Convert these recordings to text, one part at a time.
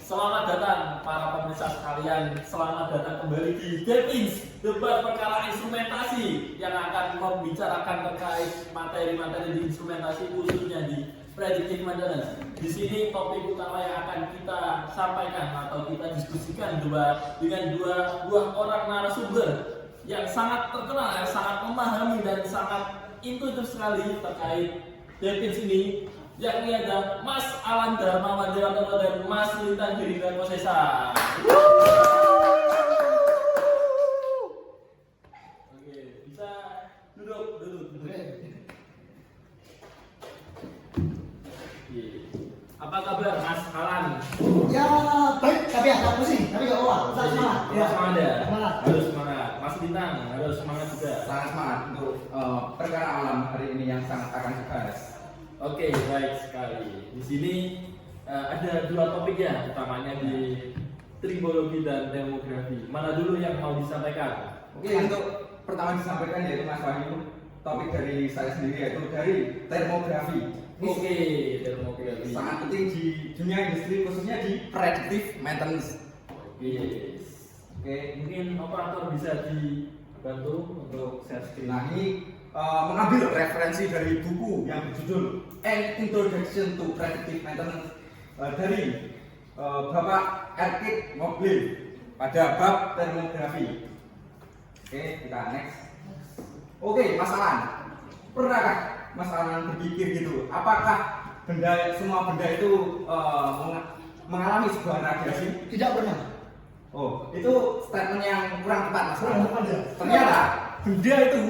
Selamat datang para pemirsa sekalian. Selamat datang kembali di Depins, debat perkara instrumentasi yang akan membicarakan terkait materi-materi di instrumentasi khususnya di predictive maintenance. Di sini topik utama yang akan kita sampaikan atau kita diskusikan dengan dua buah orang narasumber yang sangat terkenal, yang sangat memahami dan sangat intuitif sekali terkait Depins ini, yakni ada Mas Alan Darmawan Dewantono dan Mas Lintang Girindra Kosesa. Oke, bisa duduk dulu. Apa kabar Mas Alan? Ya baik, tapi agak pusing, tapi gak apa-apa. Tetap semangat. Ya, semangat ya. Semangat. Harus semangat. Mas Lintang harus semangat juga. Sangat semangat untuk perkara alam hari ini yang sangat akan dibahas. Oke, baik sekali. Di sini ada dua topik ya, utamanya di tribologi dan demografi. Mana dulu yang mau disampaikan? Oke, untuk pertama disampaikan yaitu Mas Wahyu, topik dari saya sendiri yaitu dari termografi. Oke, demografi. Sangat penting di dunia industri khususnya di predictive maintenance. Oke, mungkin operator bisa dibantu untuk share screen. Nah, ini mengambil referensi dari buku yang berjudul An Introduction to Predictive Maintenance dari Bapak Erkit Mobley pada bab termografi. Oke, kita next. Oke, Mas Alan, pernahkah Mas Alan berpikir gitu, apakah semua benda itu mengalami sebuah radiasi? Tidak pernah. Oh, itu statement yang kurang tepat, Mas Alan. Kurang tepat ya? Ternyata benda itu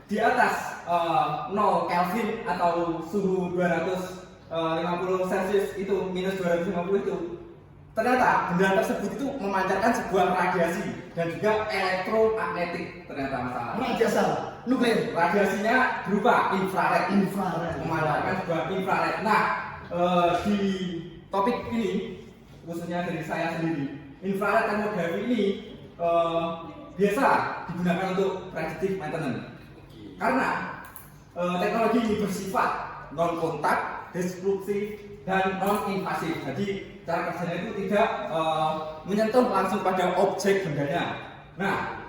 di atas 0 Kelvin atau suhu 250 Celcius itu minus 250 itu, ternyata benda tersebut itu memancarkan sebuah radiasi dan juga elektromagnetik. Ternyata masalah Radiasi nuklir. radiasinya berupa infrared, Infrared. memancarkan sebuah infrared. Nah, di topik ini khususnya dari saya sendiri, infrared termografi ini biasa digunakan untuk predictive maintenance. Karena teknologi ini bersifat non kontak, destruktif, dan non invasif. Jadi cara kerjanya itu tidak menyentuh langsung pada objek bendanya. Nah,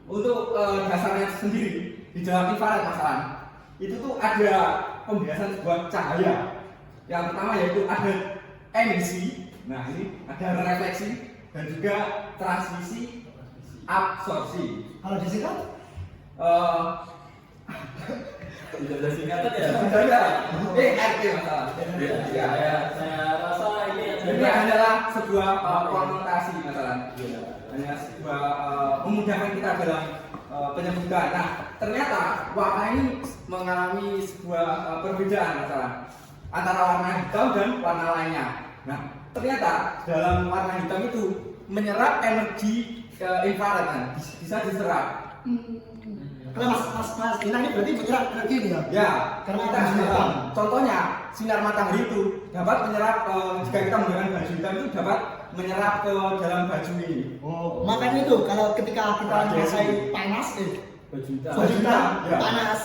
untuk dasarnya sendiri di dalam infrared masalah itu tuh ada pembiasan sebuah cahaya. Yang pertama yaitu ada emisi. Nah, ini ada refleksi dan juga transmisi, absorpsi. Kalau disingkat? Tidak ada singkatan ya? Sudah ada. ERT masalah. Ya, saya rasa Ini adalah sebuah konotasi masalah. Ya. Hanya sebuah memudahkan kita dalam penyebutan. Nah, ternyata warna ini mengalami sebuah perbedaan masalah antara warna hitam dan warna lainnya. Nah, ternyata dalam warna hitam itu menyerap energi infrared, kan? Bisa diserap. Karena mas Lintang ini berarti menyerap energi nih ya? Ya, Karena kita baju hitam. contohnya sinar matahari itu dapat menyerap jika kita menggunakan baju hitam itu dapat menyerap ke dalam baju ini. Oh, makanya itu kalau ketika kita ngerasain panas, Baju hitam. baju hitam, Ya. panas.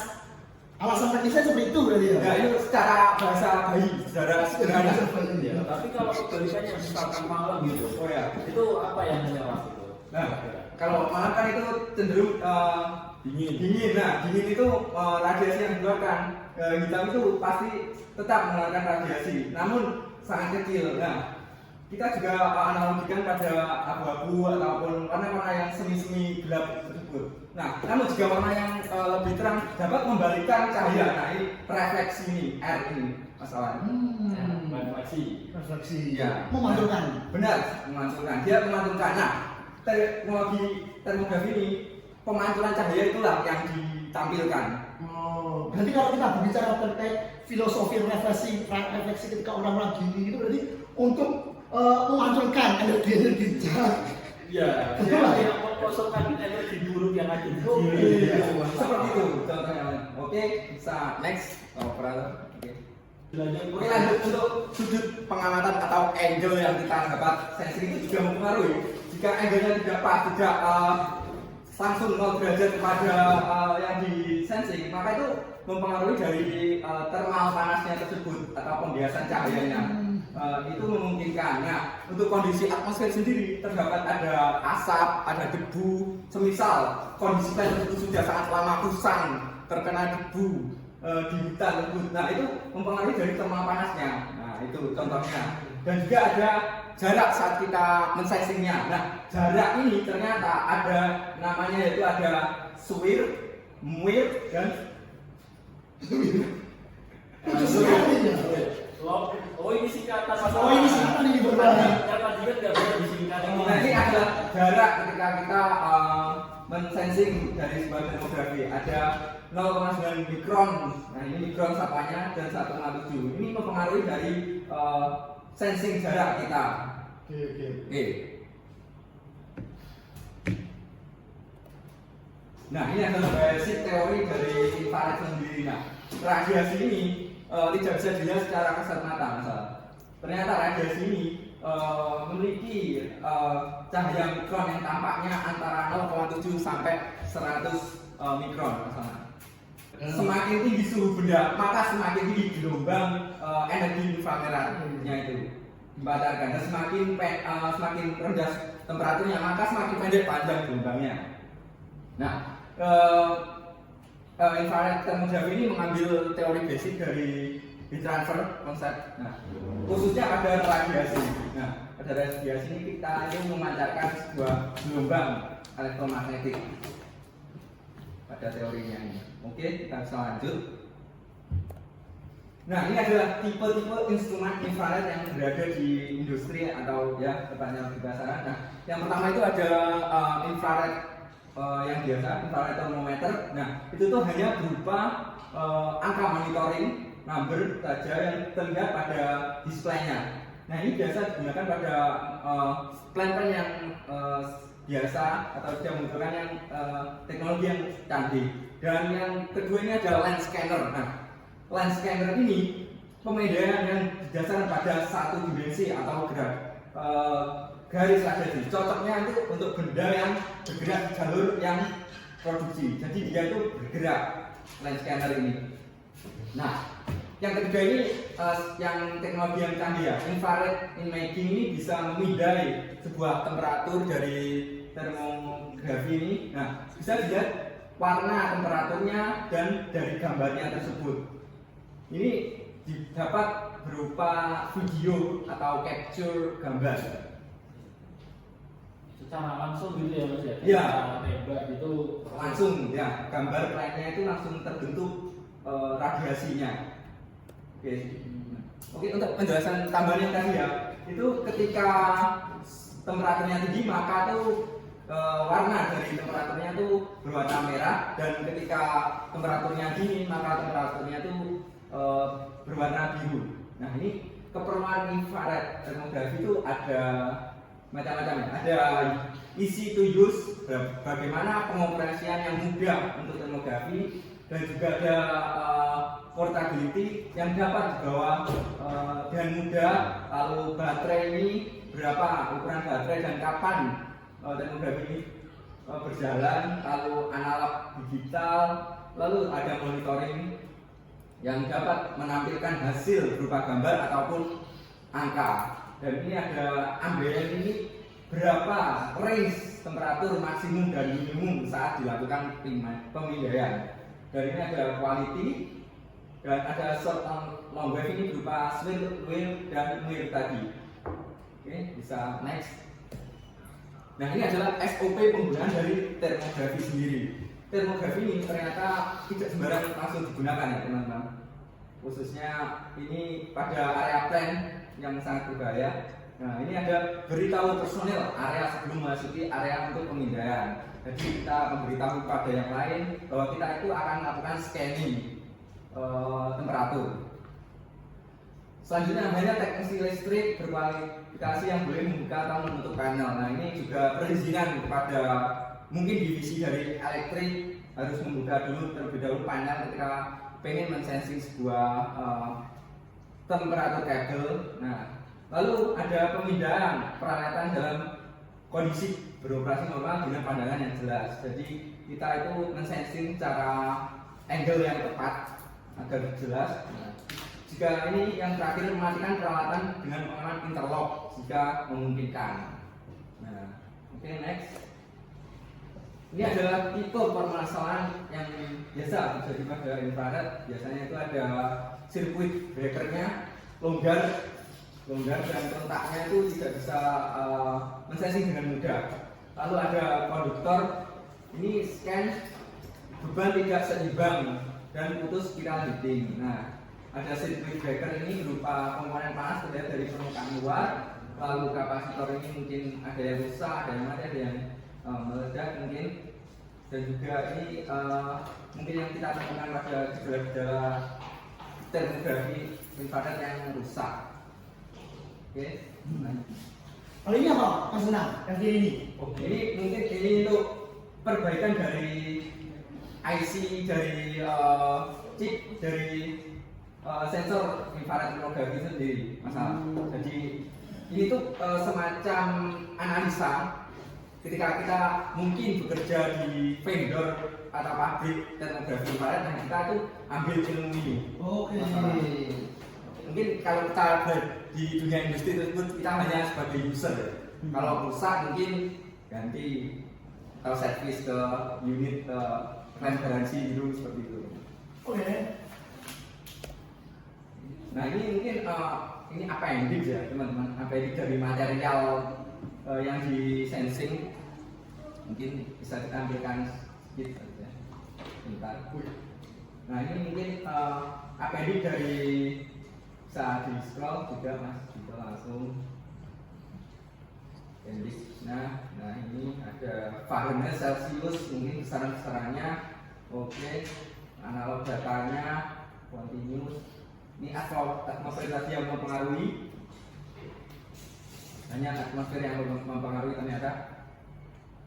Alasan teknisnya seperti itu berarti ya? Ya, itu secara bahasa bayi, secara sederhana. Ya, tapi kalau kebalikannya misalkan malam gitu, Oh ya. itu apa yang menyerap itu? Nah, kalau malam kan itu cenderung Dingin. dingin. Nah, dingin itu radiasi yang dikeluarkan. Hitam itu pasti tetap mengeluarkan radiasi, namun sangat kecil. Nah, kita juga analogikan pada abu-abu ataupun warna-warna yang semi-semi gelap tersebut. Nah, namun jika warna yang lebih terang dapat membalikkan cahaya. Nah, ini refleksi ini, R ini masalah. Refleksi. Refleksi. Ya. Memantulkan. Benar, memantulkan. Dia memantulkan. Nah, teknologi termografi ini pemantulan cahaya itulah yang ditampilkan. Oh, berarti kalau kita berbicara terkait filosofi refleksi ketika orang-orang gini itu berarti untuk memantulkan energi Ya, Betul, ya, Pak. yang mengkosongkan energi buruk yang ada di Oh, diri. iya. Seperti itu contohnya. Oke, bisa next. Operator. Oke. Belajar Oke, lanjut untuk sudut pengamatan atau angle yang kita dapat sensing itu juga mempengaruhi. Jika angle-nya tidak pas, tidak langsung 0 derajat kepada yang di sensing, maka itu mempengaruhi dari thermal panasnya tersebut atau pembiasan cahayanya. itu memungkinkan. Nah, untuk kondisi atmosfer sendiri terdapat ada asap, ada debu. Semisal kondisi planet itu sudah sangat lama usang terkena debu di hutan tersebut. Nah, itu mempengaruhi dari thermal panasnya. Nah, itu contohnya. Dan juga ada jarak saat kita mensensingnya. Nah, jarak ini ternyata ada namanya, yaitu ada SWIR, MWIR, dan Oh ini singkatan Mas. Oh, ini singkatan ini berbahaya. Yang tadi kan nggak bisa disingkat. nah, ini adalah jarak ketika kita mensensing dari sebuah termografi. Ada 0,9 mikron. Nah, ini mikron sapanya, dan 1,7. Ini mempengaruhi dari sensing jarak kita. Oke. Nah, ini adalah basic teori dari infrared sendiri. Nah, radiasi ini tidak bisa dilihat secara kasat mata, misalnya. Ternyata radiasi ini memiliki cahaya mikron yang tampaknya antara 0,7 sampai 100 mikron, misalnya. Semakin tinggi suhu benda, maka semakin tinggi gelombang energi inframerahnya itu dipancarkan. Dan semakin rendah temperaturnya, maka semakin pendek panjang gelombangnya. Nah, infrared thermografi ini mengambil teori basic dari heat transfer konsep. Nah, khususnya pada radiasi. Nah, pada radiasi ini kita itu memancarkan sebuah gelombang elektromagnetik pada teorinya ini. Oke, kita bisa lanjut. Nah, ini adalah tipe-tipe instrumen infrared yang berada di industri atau ya tepatnya di pasaran. Nah, yang pertama itu ada infrared yang biasa, infrared thermometer. Nah, itu tuh hanya berupa angka monitoring number saja yang terlihat pada displaynya. Nah, ini biasa digunakan pada plan-plan yang biasa atau tidak membutuhkan yang teknologi yang canggih. Dan yang kedua ini ada lens scanner. Nah, lens scanner ini pemindaian yang didasarkan pada satu dimensi atau garis radiasi. Cocoknya itu untuk benda yang bergerak di jalur yang produksi. Jadi dia itu bergerak, lens scanner ini. Nah, yang ketiga ini yang teknologi yang canggih ya, infrared imaging ini bisa memindai sebuah temperatur dari termografi ini. Nah, bisa dilihat warna temperaturnya dan dari gambarnya tersebut. Ini dapat berupa video atau capture gambar. Secara langsung gitu ya Mas ya? Iya. Tembak itu Langsung ya, gambar plannya itu langsung terbentuk radiasinya. Oke, untuk penjelasan tambahan yang tadi ya, itu ketika temperaturnya tinggi maka tuh warna dari temperaturnya tuh berwarna merah, dan ketika temperaturnya dingin maka temperaturnya tuh berwarna biru. Nah, ini keperluan infrared thermografi itu ada macam-macam ya. Ada easy to use, bagaimana pengoperasian yang mudah untuk termografi, dan juga ada portability yang dapat dibawa dengan mudah. Lalu baterai ini berapa ukuran baterai dan kapan termografi ini berjalan. Lalu analog digital, lalu ada monitoring yang dapat menampilkan hasil berupa gambar ataupun angka. Dan ini ada ambien ini berapa range temperatur maksimum dan minimum saat dilakukan pemindaian. Dan ini ada quality, dan ada short long wave ini berupa swirl, wave, dan MWIR tadi. Oke, bisa next. Nah, ini adalah SOP penggunaan dari termografi sendiri. Termografi ini ternyata tidak sembarang langsung digunakan ya teman-teman. Khususnya ini pada area plan yang sangat berbahaya. Nah, ini ada beritahu personil area sebelum memasuki area untuk pemindaian. Jadi kita memberitahu kepada yang lain bahwa kita itu akan melakukan scanning temperatur. Selanjutnya hanya teknisi listrik berkualifikasi yang boleh membuka atau menutup panel. Nah, ini juga perizinan kepada mungkin divisi dari elektrik harus membuka dulu terlebih dahulu panel ketika pengen mensensing sebuah temperatur kabel. Nah, lalu ada pemindaian peralatan dalam kondisi beroperasi normal dengan pandangan yang jelas. Jadi kita itu mensensing secara angle yang tepat agar jelas. Nah, jika ini yang terakhir mematikan peralatan dengan pengenalan interlock jika memungkinkan. Nah, oke, next. Ini adalah tipe permasalahan yang biasa terjadi pada infrared. Biasanya itu ada sirkuit breakernya longgar dan kontaknya itu tidak bisa mensensing dengan mudah. Lalu ada konduktor, ini scan beban tidak seimbang dan putus spiral heating. Nah, ada sirkuit breaker ini berupa komponen panas terlihat dari permukaan luar. Lalu kapasitor ini mungkin ada yang rusak, ada yang mati, ada yang meledak mungkin. Dan juga ini mungkin yang kita temukan pada gejala-gejala termografi infrared yang rusak. Oke. Kalau ini apa? Mas Senang, yang kiri ini. Oke. Ini mungkin ini untuk perbaikan dari IC dari chip dari sensor infrared termografi sendiri, masalah. Jadi ini tuh semacam analisa ketika kita mungkin bekerja di vendor atau pabrik termografi infrared dan kita tuh ambil ilmu ini. Oke. Mungkin kalau kita di dunia industri tersebut kita hanya sebagai user. Kalau rusak mungkin ganti atau servis ke unit klaim garansi dulu seperti itu. Oke. Nah ini mungkin ini appendix ya teman-teman, appendix dari material yang di sensing. Mungkin bisa kita ambilkan sedikit saja. Bentar. Nah ini mungkin appendix dari bisa di scroll juga mas, bisa langsung appendix. Nah ini ada Fahrenheit, Celsius, mungkin besaran-besarannya. Oke, analog datanya, continuous. Ini atmosfer tadi yang mempengaruhi, hanya atmosfer yang mempengaruhi ternyata.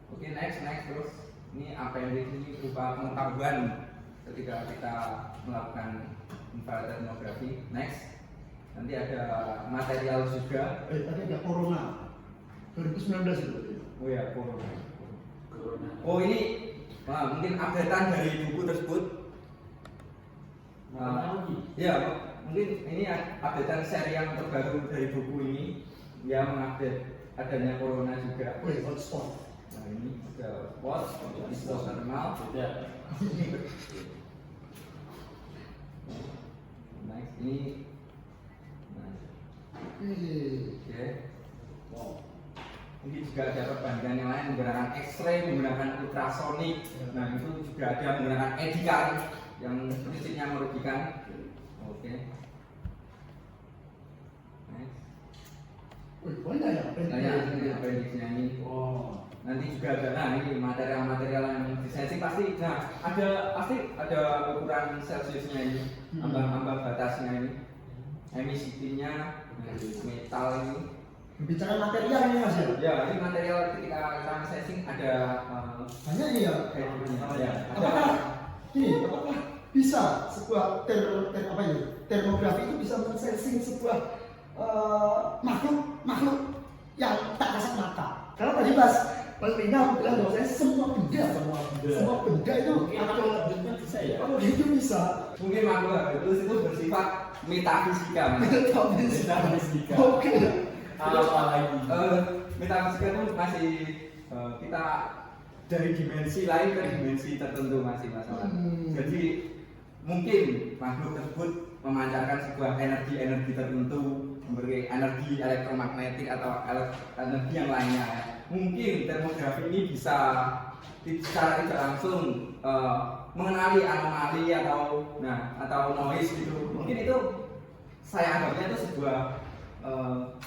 Oke, next terus. Ini appendix ini berupa pengetahuan ketika kita melakukan infrared termografi. Next, nanti ada material juga. Tadi ada corona 2019 itu. Oh ya, corona. Oh ini mungkin updatean dari buku tersebut. Ya, mungkin ini updatean seri yang terbaru dari buku ini yang mengupdate adanya corona juga. Hotspot. Nah ini ada hotspot thermal. Next ini. Oke. Wow. Mungkin juga ada perbandingan yang lain menggunakan X-ray, menggunakan ultrasonic. Nah itu juga ada menggunakan EDICAR yang prinsipnya merugikan. Oke. Next. Banyak ya appendixnya ini. Oh. Nanti juga ada, nah ini material-material yang disensing pasti ada ukuran Celsiusnya ini, ambang batasnya ini, emisinya, metal ini. Bicara material ini mas ya? Ya, ini material ketika kita sensing ada banyak ya. Ya. Apakah bisa sebuah termografi itu bisa mensensing sebuah makhluk yang tak kasat mata? Karena tadi Mas Rina bilang bahwa saya semua benda itu kalau itu bisa. Mungkin makhluk itu bersifat metafisika. Metafisika. Oke. Apa lagi? Metafisika itu masih kita dari dimensi lain ke dimensi tertentu masih masalah. Jadi mungkin makhluk tersebut memancarkan sebuah energi tertentu, memberi energi elektromagnetik atau energi yang lainnya. Mungkin termografi ini bisa secara tidak langsung mengenali anomali atau noise gitu. Mungkin itu saya anggapnya itu sebuah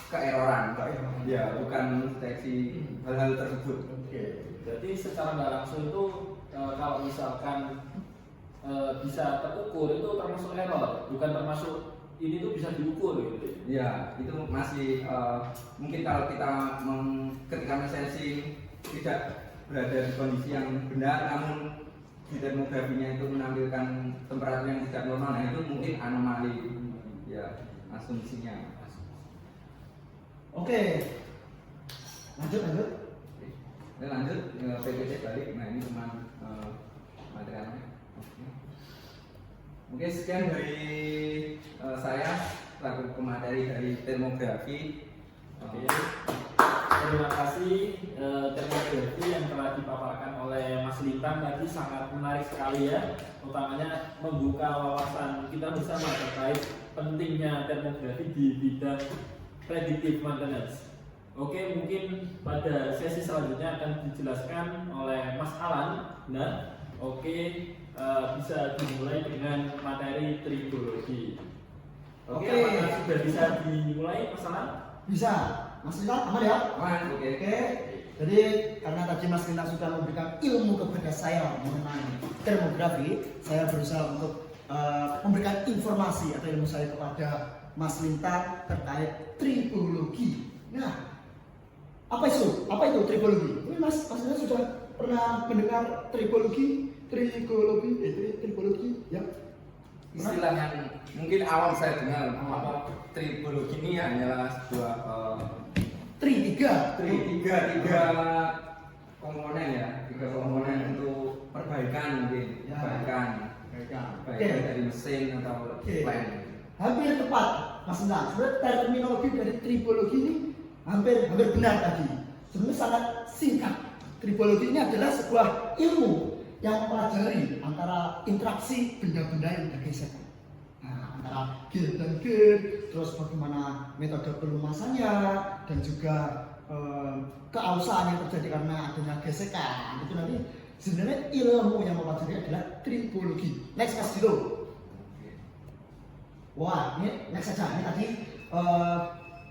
keeroran, ya bukan mendeteksi hal-hal tersebut. Oke, jadi secara nggak langsung itu kalau misalkan bisa terukur itu termasuk error, bukan termasuk ini tuh bisa diukur gitu. Ya, itu masih mungkin kalau kita ketika mensensing tidak berada di kondisi yang benar, namun di termografinya itu menampilkan temperatur yang tidak normal, nah itu mungkin anomali, ya asumsinya. Oke. Lanjut. Oke. Lanjut PPT balik. Nah ini cuma materialnya. Oke. Mungkin sekian dari saya selaku pemateri dari termografi. Oke. Terima kasih termografi yang telah dipaparkan oleh Mas Lintang tadi sangat menarik sekali ya, utamanya membuka wawasan kita bersama terkait pentingnya termografi di bidang predictive maintenance. Oke, mungkin pada sesi selanjutnya akan dijelaskan oleh Mas Alan. Nah, oke, bisa dimulai dengan materi tribologi. Oke, apakah sudah bisa dimulai Mas Alan? Bisa, Mas Lintang aman ya? Aman, oke. Oke, jadi karena tadi Mas Lintang sudah memberikan ilmu kepada saya mengenai termografi, saya berusaha untuk memberikan informasi atau ilmu saya kepada Mas Lintang terkait tribologi. Nah, apa itu tribologi? Ini Mas Lintang sudah pernah mendengar tribologi ya? Istilah yang mungkin awal saya dengar apa tribologi ini hanyalah sebuah tiga komponen ya, tiga komponen untuk perbaikan mungkin, Ya. perbaikan dari mesin atau lain. Hampir tepat Mas Lintang. Sebenarnya terminologi dari tribologi ini hampir benar tadi. Sebenarnya sangat singkat. Tribologi ini adalah sebuah ilmu yang mempelajari antara interaksi benda-benda yang bergesekan. Nah, antara gear dan gear, terus bagaimana metode pelumasannya dan juga keausahan yang terjadi karena adanya gesekan. Itu nanti sebenarnya ilmu yang mempelajari adalah tribologi. Next Mas Dilo. Wah, ini next saja. Ini tadi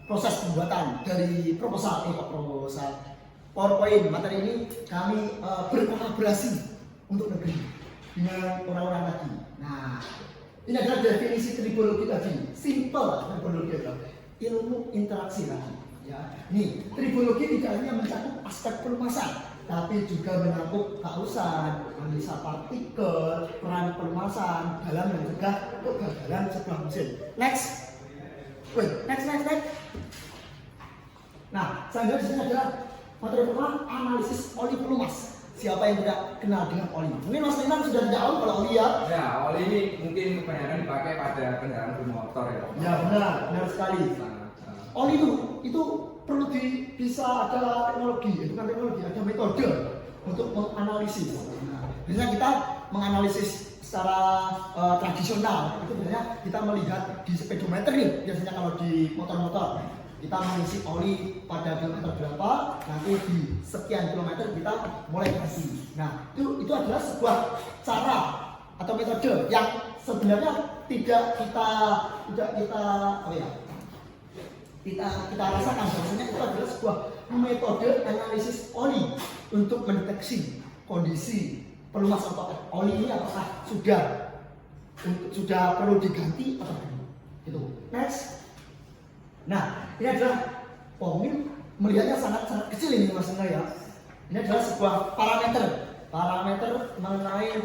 proses pembuatan dari proposal PowerPoint. Materi ini kami berkolaborasi untuk negeri dengan orang-orang tadi. Nah, ini adalah definisi tribologi tadi. Simple tribologi adalah ilmu interaksi tadi. Ya, nih tribologi tidak hanya mencakup aspek pelumasan, tapi juga menyangkut keausahan, analisa partikel, peran pelumasan dalam mencegah kegagalan sebuah mesin. Next. Nah, selanjutnya di sini adalah materi pertama analisis oli pelumas. Siapa yang tidak kenal dengan oli? Mungkin Mas Lintang sudah tidak tahu kalau oli ya? Ya, oli ini mungkin kebanyakan dipakai pada kendaraan bermotor ya. Ya benar sekali. Oli itu perlu bisa ada teknologi, itu kan teknologi, ada metode untuk menganalisis. Nah, biasanya kita menganalisis secara tradisional, itu biasanya kita melihat di speedometer nih, biasanya kalau di motor-motor. Kita mengisi oli pada kilometer berapa, nanti di sekian kilometer kita mulai ganti. Nah, itu adalah sebuah cara atau metode yang sebenarnya tidak kita rasakan. Sebenarnya itu adalah sebuah metode analisis oli untuk mendeteksi kondisi pelumas atau oli ini apakah sudah perlu diganti atau belum. Gitu. Next. Nah, ini adalah mungkin melihatnya sangat kecil ini Mas Lintang ya. Ini adalah sebuah parameter mengenai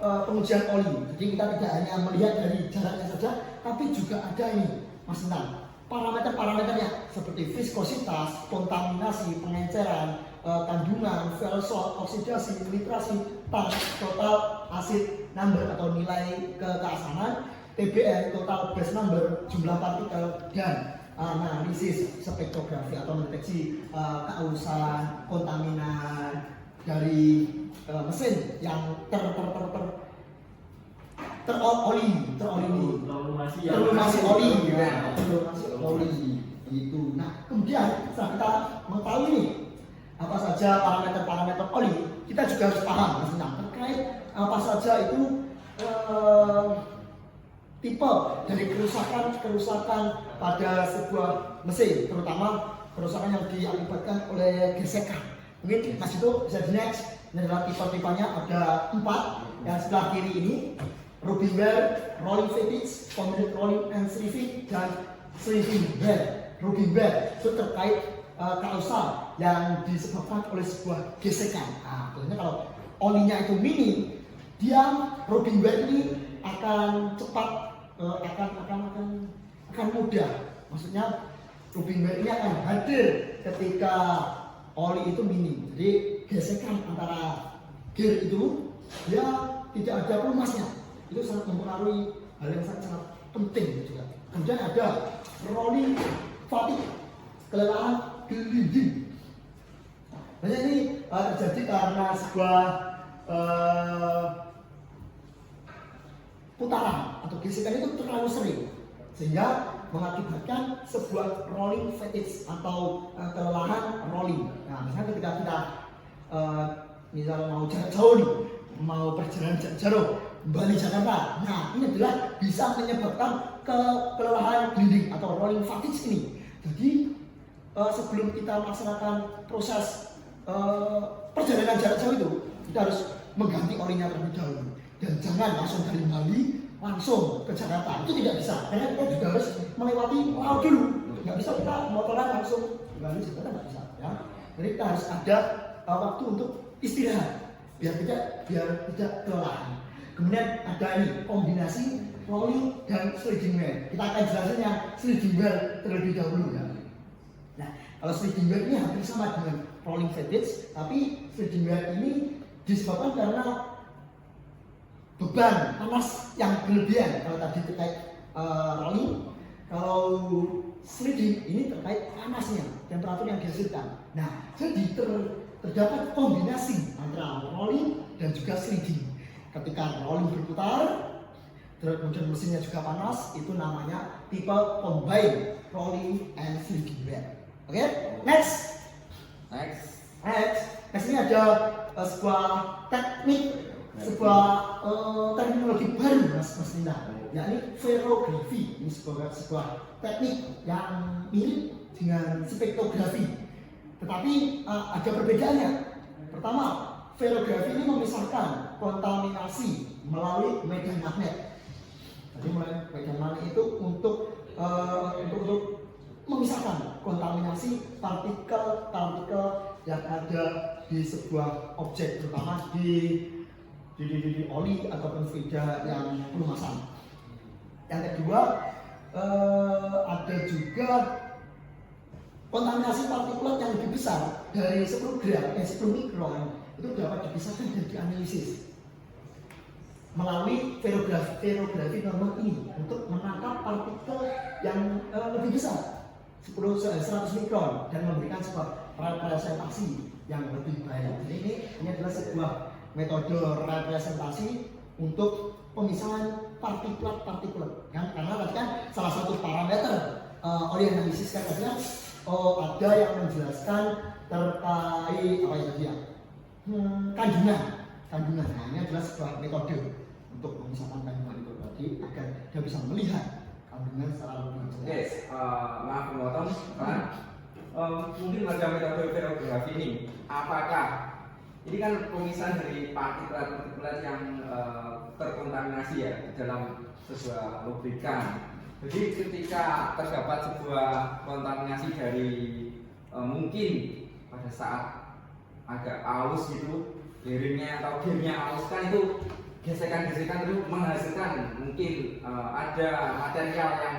pengujian oli. Jadi kita tidak hanya melihat dari jaraknya saja, tapi juga ada ini Mas Lintang. Parameternya seperti viskositas, kontaminasi, pengenceran, kandungan, fuel salt, oksidasi, nitrasi, total acid number atau nilai keasaman, TBN, total base number, jumlah partikel, dan analisis spektrografi atau mendeteksi keausahan, kontaminan dari mesin yang terlumasi oli itu. Nah, kemudian setelah kita mengetahui ini apa saja parameter oli, kita juga harus paham terkait apa saja itu tipe dari kerusakan pada sebuah mesin, terutama kerusakan yang diakibatkan oleh gesekan. Mungkin Mas itu bisa di next. Ini adalah tipe-tipenya, ada 4. Yang sebelah kiri ini rubbing wear, rolling fatigue, combined rolling and sleeving, dan sleeving wear. Rubbing wear itu terkait kausal yang disebabkan oleh sebuah gesekan. Nah, biasanya kalau olinya itu minim, dia rubbing wear ini akan cepat akan mudah. Maksudnya rubbing wear ini akan hadir ketika oli itu minim. Jadi gesekan antara gear itu dia tidak ada pelumasnya. itu sangat mempengaruhi hal yang sangat penting juga. Kemudian ada rolling fatigue, kelelahan gelinding. Banyak ini terjadi karena sebuah putaran atau gesekan itu terlalu sering sehingga mengakibatkan sebuah rolling fatigue atau kelelahan rolling. Nah, misalnya ketika kita misalnya mau jarak jauh nih, mau perjalanan jarak jauh Bali Jakarta, nah ini adalah bisa menyebabkan kelelahan gelinding atau rolling fatigue ini. Jadi sebelum kita melaksanakan proses perjalanan jarak jauh itu, kita harus mengganti olinya terlebih dahulu. Dan jangan langsung dari Bali langsung ke Jakarta, itu tidak bisa. Karena kita juga harus melewati laut dulu. Nggak bisa kita motoran langsung ke Bali Jakarta, nggak bisa. Ya. Jadi kita harus ada waktu untuk istirahat, biar tidak kelelahan. Kemudian ada ini kombinasi rolling dan sliding wear. Kita akan jelasin yang sliding wear terlebih dahulu ya. Nah, kalau sliding wear ini hampir sama dengan rolling fatigue, tapi sliding wear ini disebabkan karena beban panas yang berlebihan. Kalau tadi terkait rolling, kalau sliding ini terkait panasnya, temperatur yang dihasilkan. Nah, jadi terdapat kombinasi antara rolling dan juga sliding. Ketika rolling berputar, kemudian mesinnya juga panas, itu namanya tipe combine rolling and sliding wear. Oke, next ini ada sebuah teknik, sebuah teknologi baru Mas Nina, yakni ferrografi. Ini sebuah teknik yang mirip dengan spektrografi, tetapi ada perbedaannya. Pertama, ferrografi ini memisahkan kontaminasi melalui medan magnet. Jadi medan magnet itu untuk memisahkan kontaminasi partikel-partikel yang ada di sebuah objek, terutama di oli ataupun fluida yang pelumasan. Yang kedua, ada juga kontaminasi partikulat yang lebih besar dari 10 mikron itu dapat dipisahkan dan dianalisis melalui ferrografi normal ini untuk menangkap partikel yang lebih besar 100 mikron dan memberikan sebuah representasi yang lebih baik. Jadi ini adalah sebuah metode representasi untuk pemisahan partikulat kan, karena tadi kan salah satu parameter oli analisis kan adalah ada yang menjelaskan terkait apa ya tadi ya, kandungan. Nah, ini adalah sebuah metode untuk memisahkan kandungan itu tadi agar dia bisa melihat kandungan secara lebih jelas. Oke, maaf memotong, mungkin pada metode ferrografi ini, apakah ini kan pemisahan dari partikulat yang terkontaminasi ya di dalam sebuah lubrikan. Jadi ketika terdapat sebuah kontaminasi dari mungkin pada saat agak aus gitu, bearingnya atau gearnya aus kan itu gesekan-gesekan itu menghasilkan mungkin ada material yang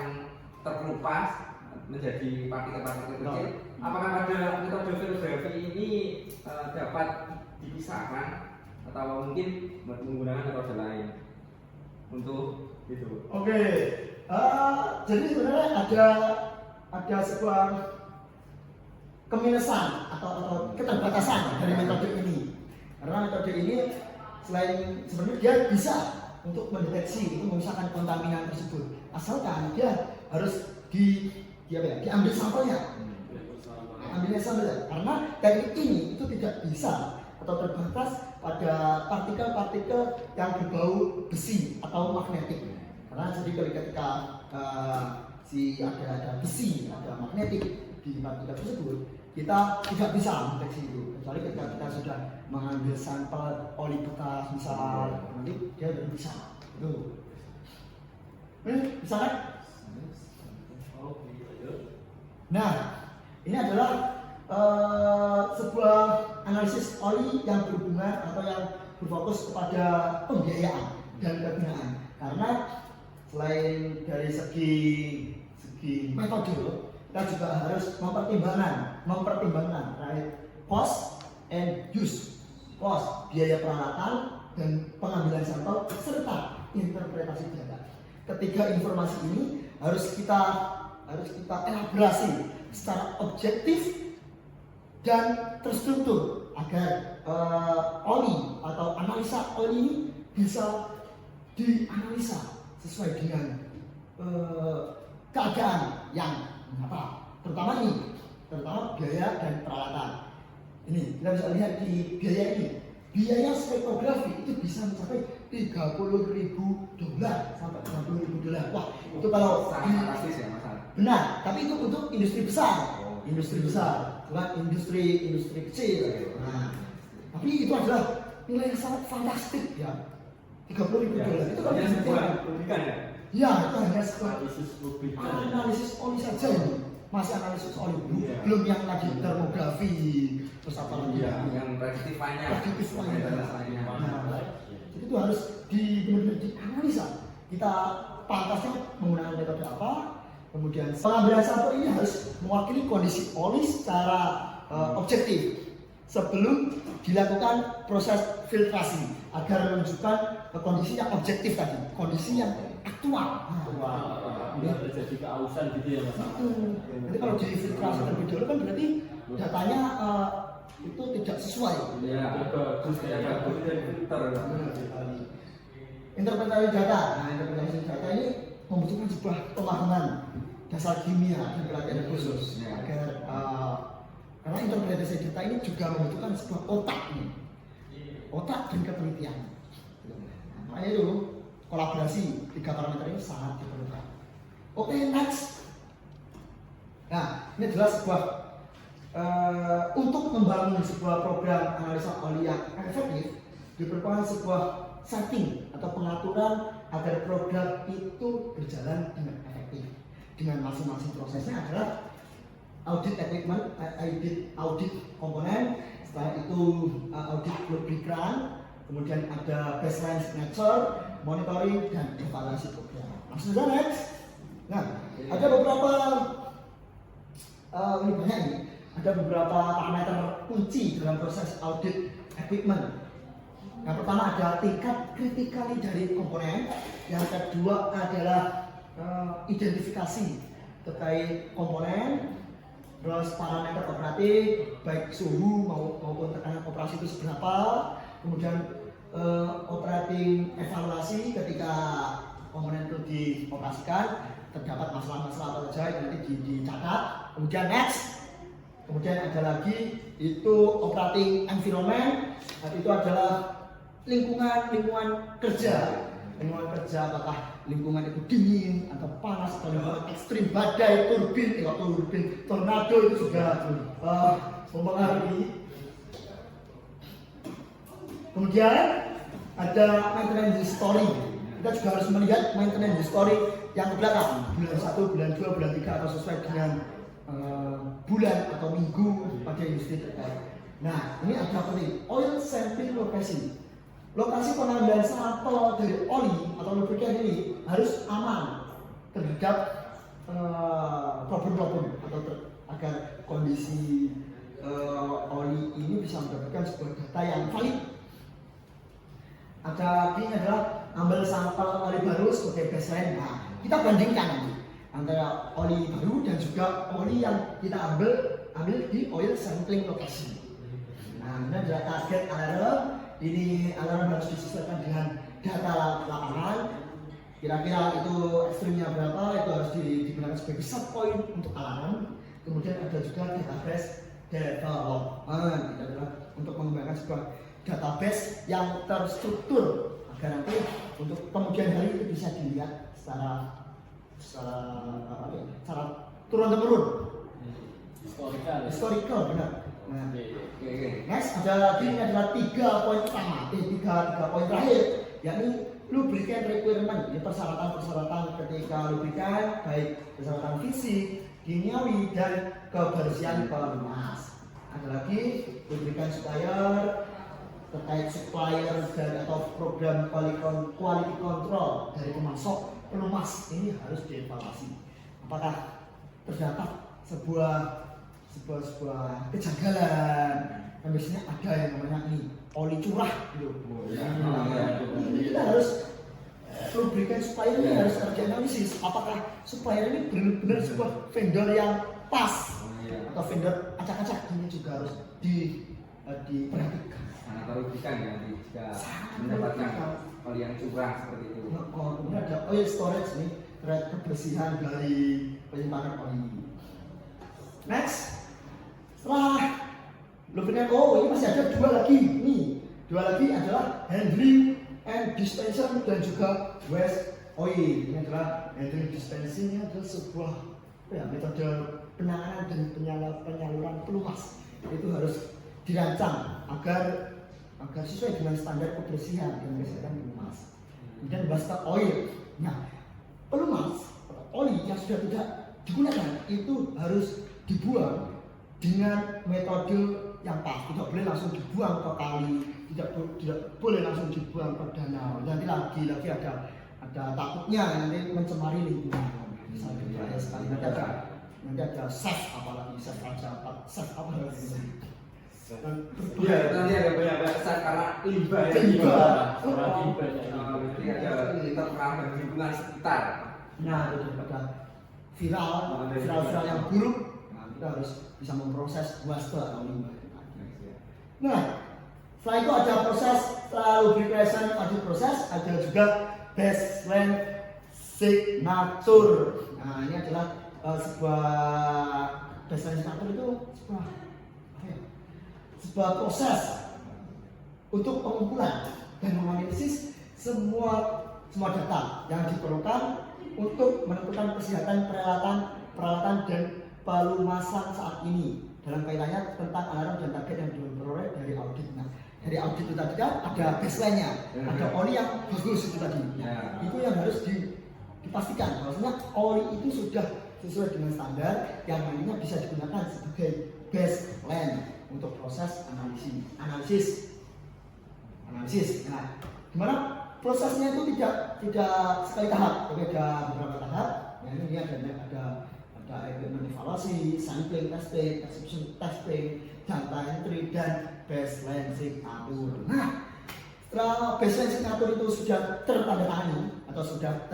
terkelupas menjadi partikel-partikel kecil. Apakah pada metode ferrografi ini dapat dipisahkan atau mungkin menggunakan metode lain untuk itu? Oke, jadi sebenarnya ada sebuah keminusan atau keterbatasan dari metode ini. Karena metode ini selain sebenarnya dia bisa untuk mendeteksi, untuk memisahkan kontaminan tersebut, asalkan dia harus diambil sampelnya. Ambilnya sampelnya. Karena teknik ini itu tidak bisa atau terbatas pada partikel-partikel yang berbau besi atau magnetik. Karena jadi ketika ada besi, ada magnetik di partikel tersebut, kita tidak bisa mendeteksi itu. Kecuali ketika kita sudah mengambil sampel oli bekas misal, nanti dia sudah bisa. Itu. Bisa kan? Nah, ini adalah sebuah analisis oli yang berhubungan atau yang berfokus kepada pembiayaan dan kegunaan. Karena selain dari segi metode, kita juga harus mempertimbangkan cost and use, cost biaya peralatan dan pengambilan sampel serta interpretasi data. Ketiga informasi ini harus kita elaborasi secara objektif dan terstruktur agar oli atau analisa oli ini bisa dianalisa sesuai dengan keadaan yang nyata, terutama biaya dan peralatan. Ini kita bisa lihat di biaya ini. Biaya spektrografi itu bisa mencapai $30.000 sampai $60.000. Wah, itu kalau sangat fantastis ya Mas. benar, tapi itu untuk industri besar. Industri besar, bukan industri kecil. Nah, tapi itu adalah nilai yang sangat fantastik ya. $30.000 itu kan hanya sebuah publikan ya. Ya, itu hanya sebuah analisis lubrikan. analisis oli saja ini. Masih analisis oli dulu, Iya. belum yang tadi termografi, terus apa lagi? Yang prediktif lainnya. Prediktif lainnya. lainnya. Nah, jadi itu harus benar-benar dianalisa. Kita pantasnya menggunakan metode apa, kemudian pengambilan sampel ini harus mewakili kondisi oli secara objektif sebelum dilakukan proses filtrasi agar menunjukkan kondisi yang objektif tadi, kondisi yang aktual. Tidak terjadi keausan gitu ya Mas. Jadi kalau difiltrasi terlebih dahulu kan berarti datanya itu tidak sesuai. Iya, bagus ya, bagus dan filter. Interpretasi data. Nah, interpretasi data ini membutuhkan sebuah pemahaman dasar kimia dan pelatihan khusus agar karena interpretasi data ini juga membutuhkan sebuah otak dan ketelitian. Makanya itu kolaborasi 3 parameter ini sangat diperlukan. Oke, next. Nah, ini adalah sebuah untuk membangun sebuah program analisa oli yang efektif diperlukan sebuah setting atau pengaturan agar program itu berjalan dengan efektif. Dengan masing-masing prosesnya adalah audit equipment, audit komponen, setelah itu audit lubrikan, kemudian ada baseline signature, monitoring dan evaluasi program. Langsung saja next. Nah, ada beberapa ini banyak ini. Ada beberapa parameter kunci dalam proses audit equipment. Yang pertama ada tingkat kritikali dari komponen. Yang kedua adalah identifikasi terkait komponen. Terus parameter operatif, baik suhu maupun tekanan operasi itu seberapa. Kemudian operating evaluasi ketika komponen itu dioperasikan, terdapat masalah-masalah apa saja itu nanti dicatat. Kemudian next, kemudian ada lagi itu operating environment, itu adalah lingkungan kerja. Lingkungan kerja apakah lingkungan itu dingin atau panas atau lingkungan ekstrim, badai, turbin, tornado itu juga mempengaruhi. Kemudian ada maintenance history. Kita juga harus melihat maintenance history yang ke belakang, bulan 1, bulan 2, bulan 3 atau sesuai dengan bulan atau minggu pada industri terkait. Nah, ini ada apa nih? Oil sampling location. Lokasi pengambilan sampel dari oli atau lubrikan ini harus aman terhadap problem-problem atau agar kondisi oli ini bisa mendapatkan sebuah data yang valid. Ada lagi adalah ambil sampel oli baru sebagai baseline. Nah, kita bandingkan antara oli baru dan juga oli yang kita ambil di oil sampling location. Nah, ini adalah target alarm. Ini alarm harus disesuaikan dengan data lapangan. Kira-kira itu ekstrimnya berapa, itu harus digunakan sebagai set point untuk alarm. Kemudian ada juga database development. Itu adalah untuk mengembangkan sebuah database yang terstruktur agar nanti untuk kemudian hari itu bisa dilihat secara turun temurun, historical benar. Nah, next ada lagi, ini adalah 3 poin utama, 3 poin terakhir, yakni lubricant requirement. Ini persyaratan ketika lubrikan, baik persyaratan fisik, kimiawi dan kebersihan pelumas. Ada lagi lubrikan supplier, terkait supplier dan atau program quality control dari pemasok pelumas ini harus dievaluasi. Apakah terdapat sebuah kejanggalan? Dan biasanya ada yang namanya ini oli curah gitu. Ini kita harus lubricant supplier ini harus kerja analisis. Apakah supplier ini benar-benar sebuah vendor yang pas atau vendor acak-acak, ini juga harus diperhatikan. Sangat merugikan ya jika mendapatkan oli yang curang seperti itu. Kemudian ada oil storage nih, terkait kebersihan dari penyimpanan oli. Next, setelah lubricant, ini masih ada dua lagi. Nih, dua lagi adalah handling and dispensing dan juga waste oil. Ini adalah handling dispensing, ini adalah sebuah metode penanganan dan penyaluran pelumas. Itu harus dirancang agar sesuai dengan standar kebersihan dan kesehatan pelumas. Kemudian bahas oil. Nah, pelumas atau oli yang sudah tidak digunakan itu harus dibuang dengan metode yang pas. Tidak boleh langsung dibuang ke kali, tidak boleh langsung dibuang ke danau. Nanti lagi ada takutnya nanti mencemari lingkungan. Misalnya bahaya sekali. Nanti ada chef, apalagi chef raja, chef apa lagi? Iya, nanti ada banyak chef karena limbah ya. Limbah. Nanti ada terperang dan lingkungan sekitar. Nah, daripada viral yang buruk, kita harus bisa memproses waste atau limbah. Nah, setelah itu ada proses lubrication, ada proses, ada juga baseline signature. Nah, ini adalah sebuah baseline signature itu sebuah proses untuk pengumpulan dan menganalisis semua data yang diperlukan untuk menentukan kesehatan peralatan dan pelumasan saat ini dalam kaitannya tentang alarm dan target yang diperoleh dari audit. Nah, dari audit itu tadi kan ada baseline-nya, ada oli yang bagus itu tadi. Itu yang harus dipastikan bahwasanya oli itu sudah sesuai dengan standar yang nantinya bisa digunakan sebagai baseline untuk proses analisis. Nah, gimana prosesnya itu tidak sekali tahap, tapi ada beberapa tahap. Nah, ini ada equipment evaluasi, sampling testing, execution testing, data entry, dan baseline signature. Nah, setelah baseline signature itu sudah tertandatangani atau sudah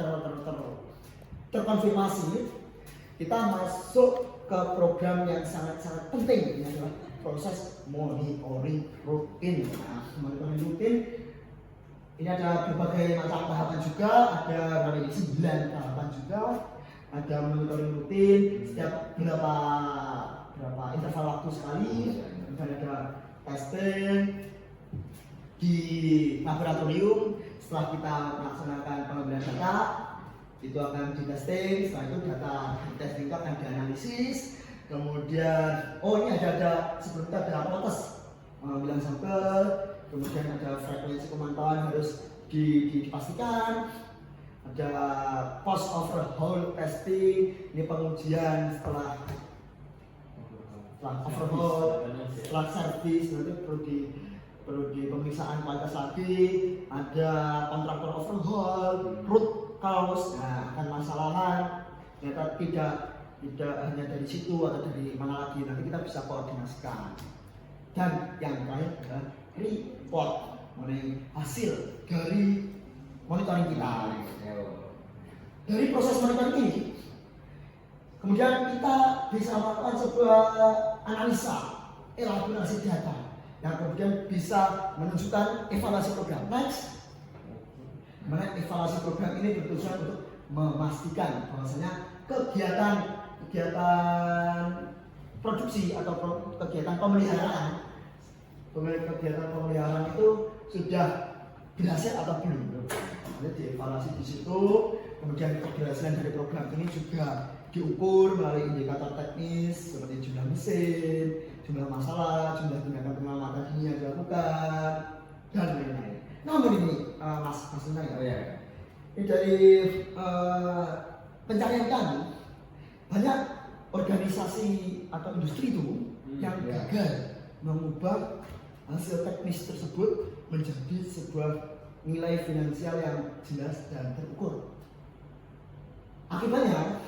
terkonfirmasi, kita masuk ke program yang sangat-sangat penting. Ini adalah proses monitoring rutin. Nah, monitoring rutin ini ada berbagai macam tahapan juga, ada berapa ini 9 tahapan juga. Ada monitoring rutin setiap berapa interval waktu sekali, dan ada testing di laboratorium. Setelah kita melaksanakan pengambilan data, itu akan di testing. Setelah itu data di testing itu akan dianalisis. Kemudian ini ada sebelum itu ada proses pengambilan sampel. Kemudian ada frekuensi pemantauan harus dipastikan. Ada post overhaul testing, ini pengujian setelah overhaul, setelah service, nanti perlu di pemeriksaan kualitas lagi. Ada kontraktor overhaul, root cause, nah akan masalahan. Ternyata tidak hanya dari situ atau dari mana lagi, nanti kita bisa koordinasikan. Dan yang terakhir adalah report mengenai hasil dari monitoring kita. Dari proses monitoring ini, kemudian kita bisa melakukan sebuah analisa, elaborasi data yang kemudian bisa menunjukkan evaluasi program. Next, mana evaluasi program ini bertujuan untuk memastikan bahwasanya kegiatan produksi atau kegiatan pemeliharaan itu sudah berhasil atau belum. Jadi dievaluasi di situ, kemudian keberhasilan dari program ini juga diukur melalui indikator teknis seperti jumlah mesin, jumlah masalah, jumlah tindakan penyelamatan dini yang dilakukan, dan lain-lain. Namun ini Mas Nai, ini dari pencarian kami, banyak organisasi atau industri itu yang gagal mengubah hasil teknis tersebut menjadi sebuah nilai finansial yang jelas dan terukur. Akibatnya,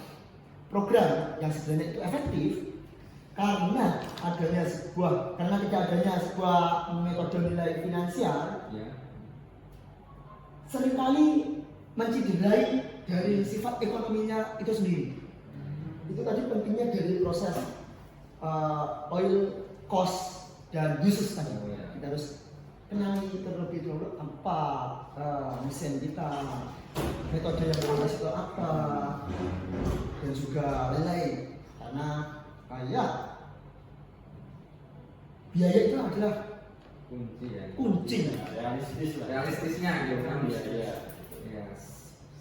program yang sebenarnya itu efektif karena tidak adanya sebuah metode nilai finansial, seringkali menciderai dari sifat ekonominya itu sendiri. Itu tadi pentingnya dari proses oil cost dan uses tadi. Kita harus kenali terlebih dahulu apa mesin kita, metode yang berhasil itu apa, dan juga lain-lain. Karena biaya itu adalah kunci ya. kunci. Realistisnya gitu kan. Iya. Ya,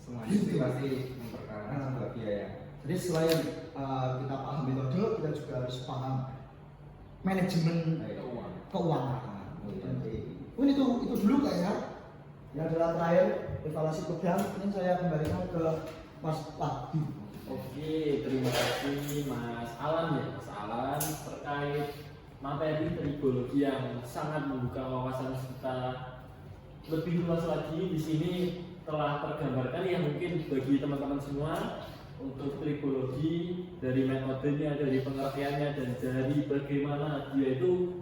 semuanya itu pasti memperkarakan sebuah biaya. Jadi selain kita paham metode, kita juga harus paham manajemen keuangan. Mungkin itu dulu kayaknya. Yang adalah terakhir evaluasi program. Ini saya kembalikan ke Mas Wahdi. Oke, terima kasih Mas Alan ya, Mas Alan terkait materi tribologi yang sangat membuka wawasan kita lebih luas lagi. Di sini telah tergambarkan ya mungkin bagi teman-teman semua untuk tribologi dari metodenya, dari pengertiannya, dan dari bagaimana dia itu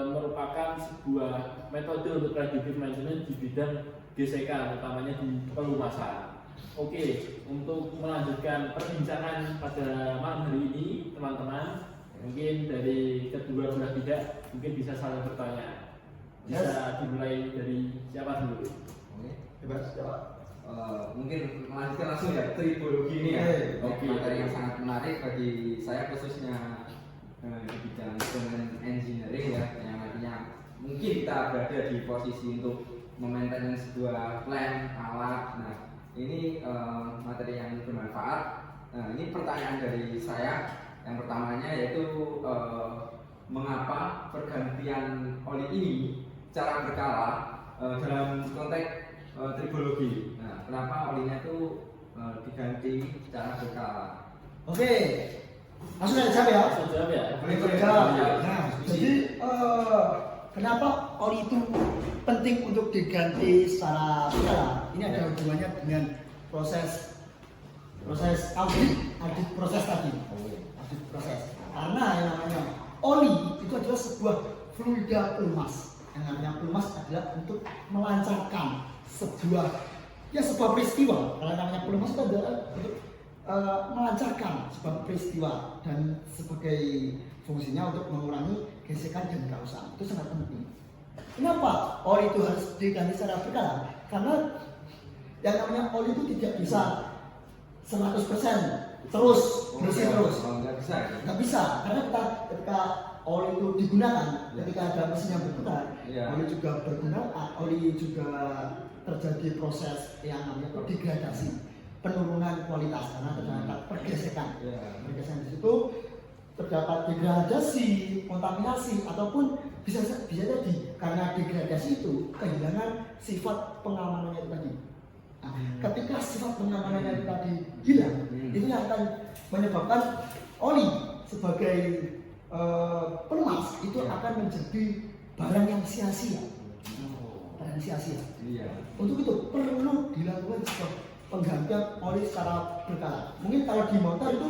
merupakan sebuah metode untuk predictive maintenance di bidang gesekan, utamanya di pelumasan. Oke, untuk melanjutkan perbincangan pada malam hari ini, teman-teman, mungkin dari kedua belah pihak mungkin bisa saling bertanya. Bisa dimulai dari siapa dulu? Oke. Bebas jawab. Mungkin melanjutkan langsung ya tribologi ini ya. Oke. Materi yang sangat menarik bagi saya khususnya di bidang instrument engineering ya, yang nantinya mungkin kita berada di posisi untuk memaintain sebuah plan alat. Nah, ini materi yang bermanfaat. Nah, ini pertanyaan dari saya. Yang pertamanya yaitu mengapa pergantian oli ini secara berkala dalam konteks tribologi. Nah, kenapa olinya itu diganti secara berkala? Oke, langsung aja jawab ya. Langsung jawab ya. Boleh, Jawab. boleh. Nah, jadi kenapa oli itu penting untuk diganti secara berkala? Ini ada hubungannya dengan proses audit proses tadi. Audit proses. Karena yang namanya oli itu adalah sebuah fluida pelumas. Yang namanya pelumas adalah untuk melancarkan sebuah peristiwa. Kalau namanya pelumas itu adalah untuk melancarkan sebuah peristiwa dan sebagai fungsinya untuk mengurangi gesekan dan kausan. Itu sangat penting. Kenapa oli itu harus diganti secara berkala? Karena yang namanya oli itu tidak bisa 100% terus bersih terus. Nggak bisa. Ya? Nggak bisa, karena ketika oli itu digunakan, ketika ada mesin yang berputar, oli juga berguna, oli juga terjadi proses yang namanya degradasi, penurunan kualitas karena terdapat pergesekan. Pergesekan di situ terdapat degradasi, kontaminasi, ataupun bisa jadi karena degradasi itu kehilangan sifat pengamanannya itu tadi. Nah, ketika sifat pengamanannya itu tadi hilang, itu yang akan menyebabkan oli sebagai pelumas itu akan menjadi barang yang sia-sia. Barang sia-sia. Untuk itu perlu dilakukan sebuah penggantian oli secara berkala. Mungkin kalau di motor itu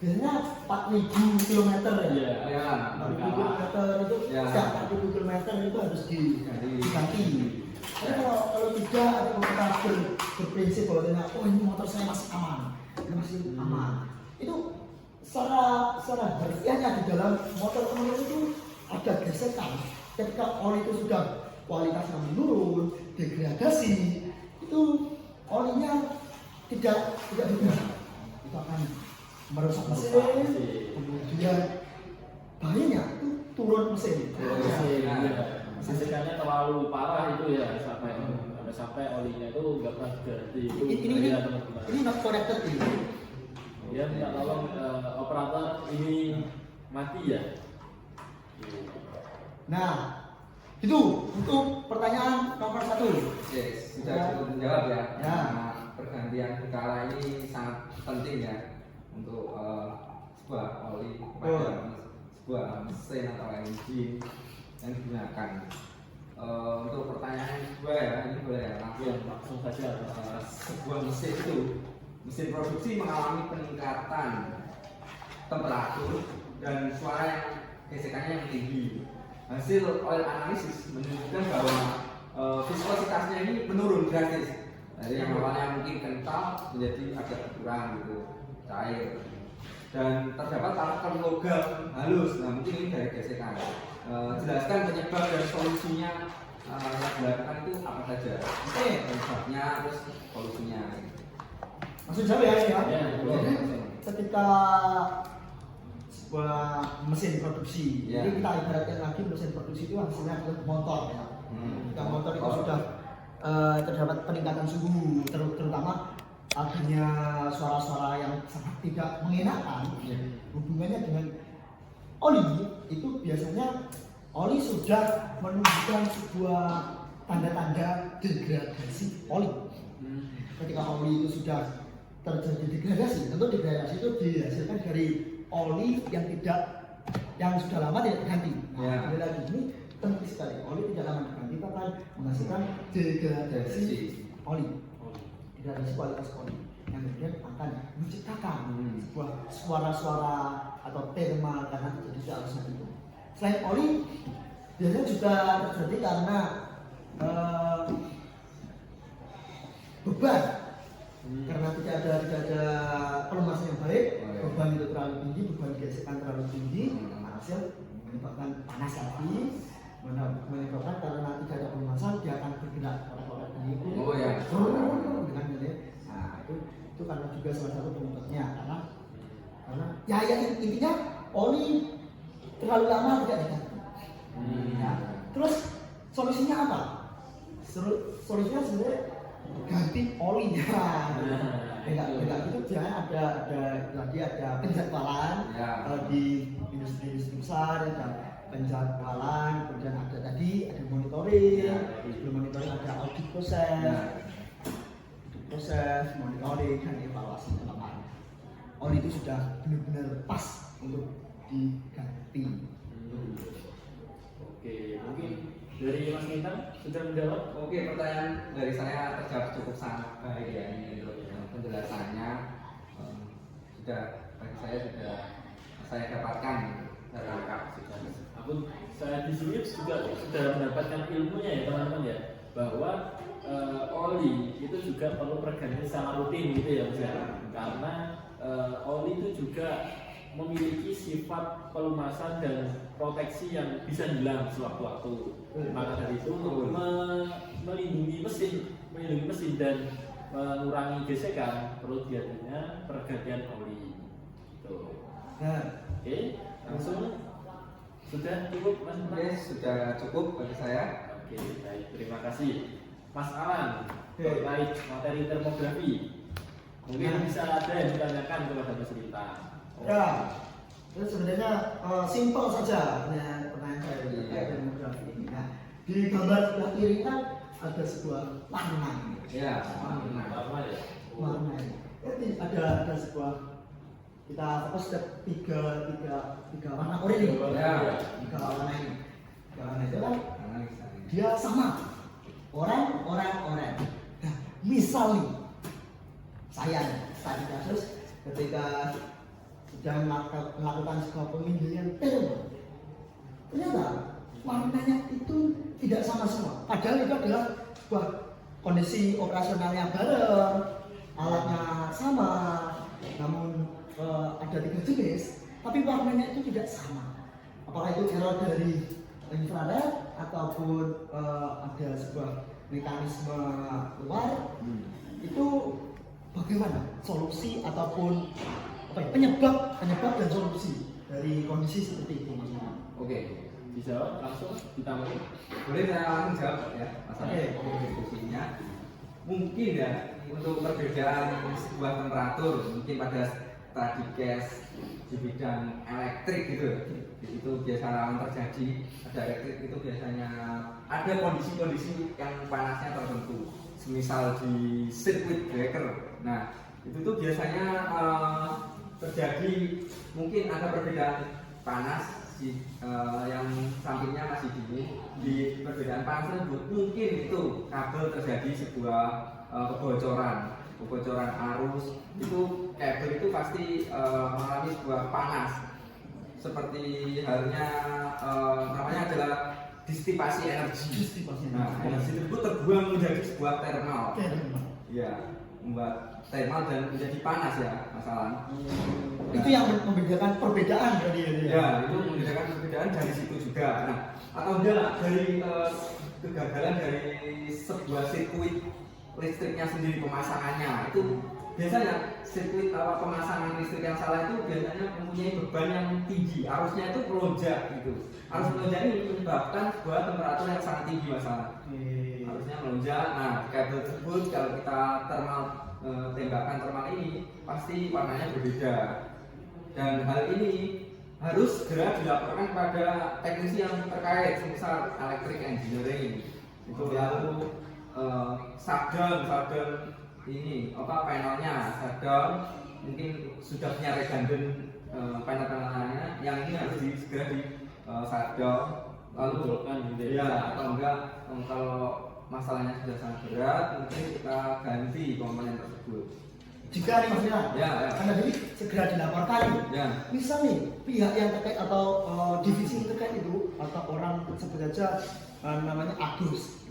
biasanya 4.000 km ya. 4.000 km itu setiap 4.000 km itu harus diganti. Tapi kalau tidak ada kita berprinsip bahwa ini motor saya masih aman, itu secara harfiahnya di dalam motor itu ada gesekan. Ketika oli itu sudah kualitasnya menurun, degradasi, itu olinya tidak digunakan. Itu akan merusak mesin, kemudian bahayanya itu turun mesin. Gesekannya terlalu parah itu ya sampai olinya itu nggak pernah diganti. Ini not connected ini. Ya minta tolong operator ini mati ya. Nah, itu untuk pertanyaan nomor 1. Yes, sudah cukup menjawab ya. Ya. Pergantian berkala ini sangat penting ya untuk sebuah oli pada sebuah mesin atau engine yang digunakan. Untuk pertanyaan kedua ya, ini boleh ya Langsung saja. sebuah mesin itu, mesin produksi mengalami peningkatan temperatur dan suara yang gesekannya yang tinggi. Hasil oil analisis menunjukkan bahwa viskositasnya ini menurun drastis. Dari yang awalnya mungkin kental menjadi agak berkurang gitu, cair. Dan terdapat karakter logam halus. Nah mungkin ini dari gesekan. Jelaskan penyebab dan solusinya yang dilakukan itu apa saja. Oke. Penyebabnya terus solusinya. Langsung jawab ya, ya. Ya, Jadi ketika sebuah mesin produksi, Ya. jadi kita ibaratkan lagi mesin produksi itu hasilnya adalah motor ya. Ketika motor itu sudah terdapat peningkatan suhu, terutama adanya suara-suara yang sangat tidak mengenakan, hubungannya dengan oli itu biasanya oli sudah menunjukkan sebuah tanda-tanda degradasi oli. Ketika oli itu sudah terjadi degradasi, tentu degradasi itu dihasilkan dari oli yang sudah lama tidak diganti. Nah, kembali lagi ini penting sekali, oli tidak lama diganti itu akan menghasilkan degradasi oli, degradasi kualitas oli yang kemudian akan menciptakan sebuah suara-suara atau thermal karena terjadi kehalusan itu. Selain oli, biasanya juga terjadi karena beban. Karena tidak ada pelumasan yang baik, beban itu terlalu tinggi, beban gesekan terlalu tinggi, hasil menyebabkan panas lagi, menyebabkan karena tidak ada pelumasan dia akan bergerak korek-korek ini. Oh ya. Dengan ini, nah itu karena juga salah satu penyebabnya karena ya intinya oli terlalu lama tidak diganti. Ya. Terus solusinya apa? Solusinya sebenarnya ganti olinya. Enggak gitu dia ada penjadwalan di industri besar, ada penjadwalan, kemudian ada monitoring, sebelum monitoring ada audit proses, monitoring dan evaluasi dalam oli itu sudah benar-benar pas untuk diganti. Oke, mungkin dari Mas Minta sudah menjawab. Oke, pertanyaan dari saya terjawab cukup sangat baik ya ini untuk penjelasannya sudah bagi saya dapatkan dari lengkap. Saya di sini juga sudah mendapatkan ilmunya ya teman-teman ya, bahwa oli itu juga perlu pergantian secara rutin gitu ya Mas ya. Karena oli itu juga memiliki sifat pelumasan dan proteksi yang bisa hilang sewaktu-waktu. Maka dari itu untuk melindungi mesin dan mengurangi gesekan perlu diadanya pergantian oli. Tuh. Oke, langsung sudah cukup Mas. Oke, sudah cukup bagi saya. Oke, baik, terima kasih Mas Alan terkait materi termografi. Mungkin bisa ada yang ditanyakan kepada Mas Rita. Ya, itu sebenarnya simpel saja pertanyaan saya terkait demografi ini. Nah, di gambar sebelah kiri kan ada sebuah warna ini. Ya, Warna ya. Warna ini. Jadi ada sebuah kita fokus ke tiga warna oranye. Ya. Tiga warna ini. Tiga warna itu kan dia sama. Orang. Nah, misalnya saya tadi kasus ketika sedang melakukan sebuah pemilihan thermal, ternyata warnanya itu tidak sama semua. Padahal itu adalah sebuah kondisi operasionalnya bareng, alatnya sama, namun ada 3 jenis, tapi warnanya itu tidak sama. Apakah itu error dari infrared ataupun ada sebuah mekanisme luar? Itu bagaimana solusi ataupun penyebab dan solusi dari kondisi seperti itu Mas? Oke, Dijawab langsung ditambah. boleh saya langsung jawab ya masalah Oke. diskusinya. Mungkin ya untuk perbedaan sebuah temperatur mungkin pada tadi gas di bidang elektrik gitu itu biasa terjadi. Ada elektrik itu biasanya ada kondisi-kondisi yang panasnya tertentu, semisal di circuit breaker. Nah itu tuh biasanya terjadi mungkin ada perbedaan panas yang sampingnya masih dingin. Di perbedaan panas tersebut mungkin itu kabel terjadi sebuah kebocoran arus, itu kabel itu pasti mengalami sebuah panas seperti halnya namanya adalah disipasi energi. Nah, energi tersebut terbuang menjadi sebuah thermal. ya membuat thermal dan menjadi panas ya masalah. Itu yang membedakan perbedaan dari Ya, itu membedakan perbedaan dari situ juga. Nah, atau enggak dari kegagalan dari sebuah sirkuit listriknya sendiri, pemasangannya itu biasanya sirkuit pemasangan listrik yang salah itu biasanya mempunyai beban yang tinggi, arusnya itu melonjak gitu. Arus melonjak ini menyebabkan sebuah temperatur yang sangat tinggi masalah. Harusnya melonjak. Nah, kabel tersebut kalau kita tembakan termal ini pasti warnanya berbeda. Dan hal ini harus segera dilaporkan kepada teknisi yang terkait, misal electric engineering. Itu lalu shutdown ini panelnya shutdown, mungkin sudah punya redundant panel-panelnya yang ini harus segera di shutdown. Lalu ya atau enggak kalau masalahnya sudah sangat berat mungkin kita ganti komponen tersebut. Jika nih Mas Milan, karena jadi segera dilaporkan. Misal nih pihak yang terkait atau divisi terkait itu atau orang sebut saja namanya Agus.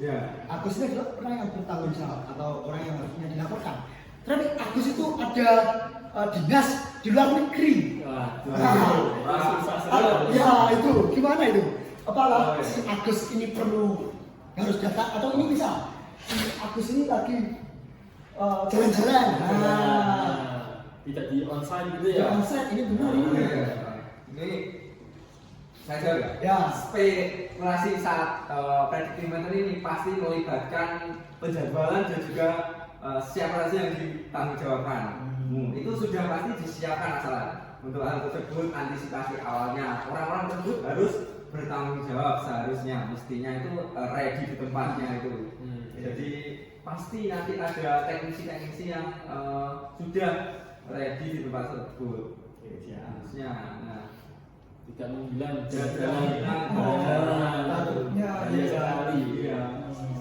Agus ini adalah orang yang bertanggung jawab atau orang yang harusnya dilaporkan. Tapi Agus itu ada dinas di luar negeri. Ya itu gimana itu? Apakah si Agus ini perlu harus datang atau ini bisa si Agus ini lagi jalan-jalan? Tidak di onsite gitu ya? Onsite ini benar ini. Ini saya jawab ya. Spekulasi saat predictive maintenance ini pasti melibatkan penjadwalan dan juga siapa saja yang ditanggung jawabkan. Itu sudah pasti disiapkan asalan untuk hal tersebut. Antisipasi awalnya orang-orang tersebut harus bertanggung jawab, seharusnya mestinya itu ready di tempatnya itu. Jadi pasti nanti ada teknisi-teknisi yang sudah ready di tempat tersebut. Harusnya. Nah, tidak menghilang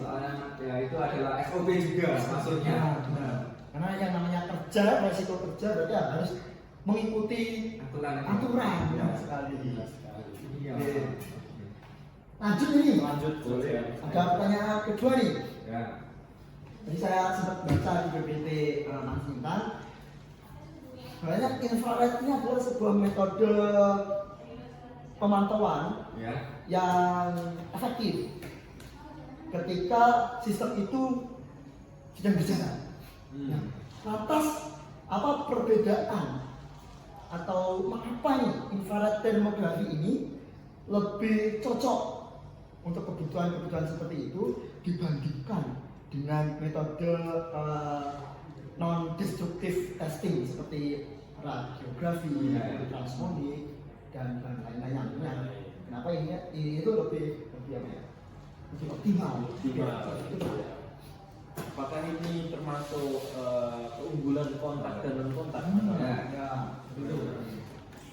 soalnya ya itu adalah SOP juga maksudnya. Karena yang namanya kerja, resiko kerja berarti harus mengikuti aturan sekali. Lanjut ini. Boleh. Ada pertanyaan kedua nih. Tadi saya sempat baca di BPT Mas Intan. Sebenarnya infrared ini adalah sebuah metode pemantauan yang efektif ketika sistem itu sedang berjalan. Lantas apa perbedaan atau mengapa nih infrared thermography ini lebih cocok untuk kebutuhan-kebutuhan seperti itu dibandingkan dengan metode non-destructive testing seperti radiografi, ultrasonik dan lain-lainnya. Kenapa ini itu lebih optimal? Apakah ini termasuk keunggulan kontak dan non kontak?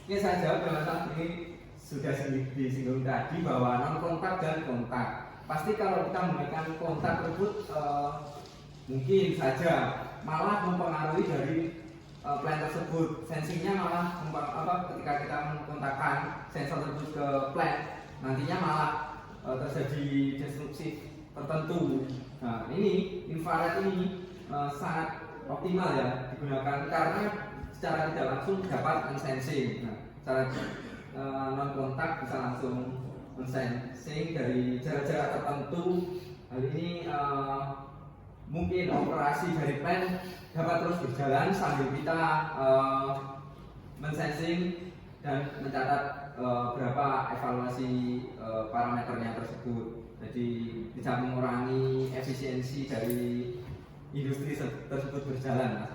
Ini saya jawab dengan tadi sudah disinggung tadi bahwa non kontak dan kontak. Pasti kalau kita memberikan kontak tersebut mungkin saja malah mempengaruhi dari plan tersebut. Sensingnya malah ketika kita mengkontakkan sensor tersebut ke plan, nantinya malah terjadi destruksi tertentu. Nah, ini infrared ini sangat optimal ya digunakan karena secara tidak langsung dapat mensensing. Nah, secara non kontak bisa langsung mensensing dari jarak-jarak tertentu. Hal ini mungkin operasi dari plan dapat terus berjalan sambil kita mensensing dan mencatat berapa evaluasi parameternya tersebut. Jadi bisa mengurangi efisiensi dari industri tersebut berjalan.